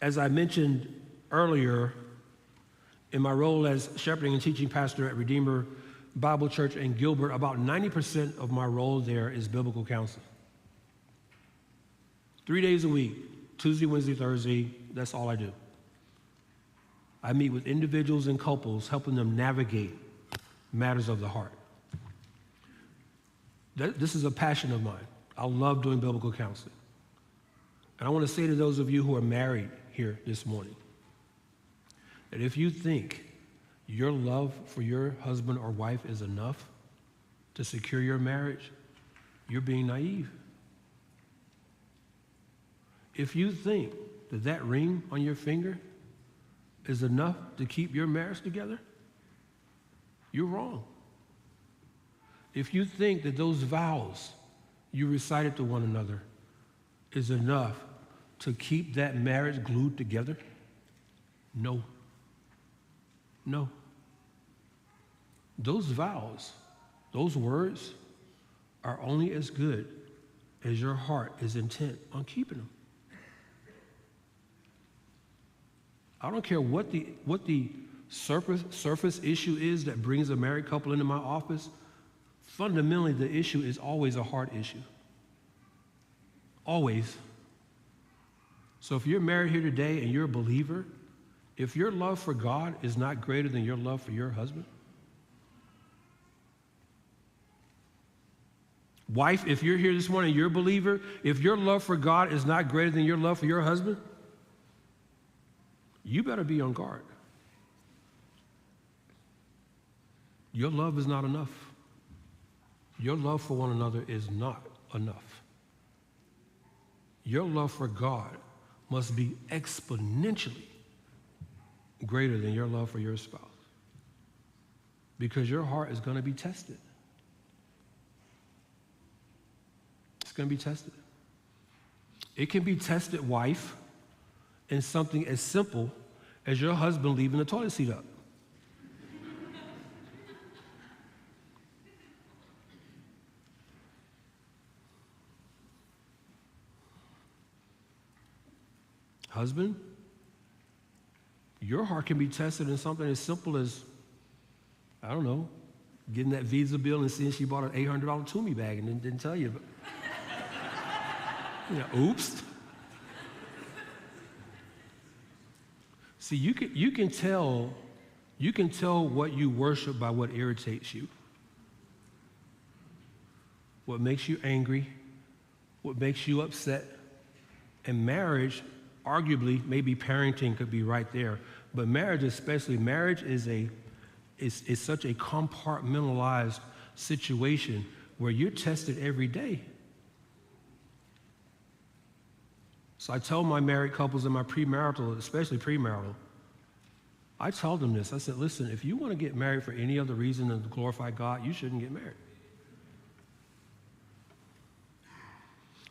As I mentioned earlier, in my role as shepherding and teaching pastor at Redeemer Bible Church in Gilbert, about 90% of my role there is biblical counseling. 3 days a week, Tuesday, Wednesday, Thursday, that's all I do. I meet with individuals and couples, helping them navigate matters of the heart. This is a passion of mine. I love doing biblical counseling. And I want to say to those of you who are married here this morning, that if you think your love for your husband or wife is enough to secure your marriage, you're being naive. If you think that that ring on your finger is enough to keep your marriage together, you're wrong. If you think that those vows you recited to one another is enough to keep that marriage glued together, no. No. Those vows, those words are only as good as your heart is intent on keeping them. I don't care what the surface issue is that brings a married couple into my office. Fundamentally, the issue is always a heart issue. Always. So if you're married here today and you're a believer, if your love for God is not greater than your love for your husband, wife, if you're here this morning, you're a believer, if your love for God is not greater than your love for your husband, you better be on guard. Your love is not enough. Your love for one another is not enough. Your love for God must be exponentially greater than your love for your spouse, because your heart is going to be tested. It's going to be tested. It can be tested, wife, in something as simple as your husband leaving the toilet seat up. Husband, your heart can be tested in something as simple as, I don't know, getting that Visa bill and seeing she bought an $800 Toomey bag and didn't tell you. Oops. See, you can tell what you worship by what irritates you, what makes you angry, what makes you upset. And marriage, arguably, maybe parenting could be right there, but marriage especially, marriage is such a compartmentalized situation where you're tested every day. So I tell my married couples and my premarital, especially premarital, I tell them this. I said, listen, if you want to get married for any other reason than to glorify God, you shouldn't get married.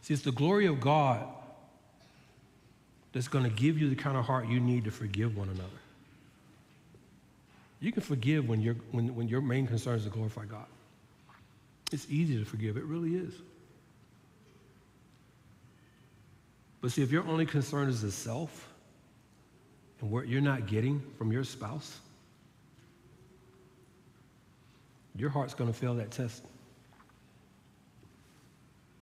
See, it's the glory of God that's going to give you the kind of heart you need to forgive one another. You can forgive when your main concern is to glorify God. It's easy to forgive. It really is. But see, if your only concern is the self and what you're not getting from your spouse, your heart's going to fail that test.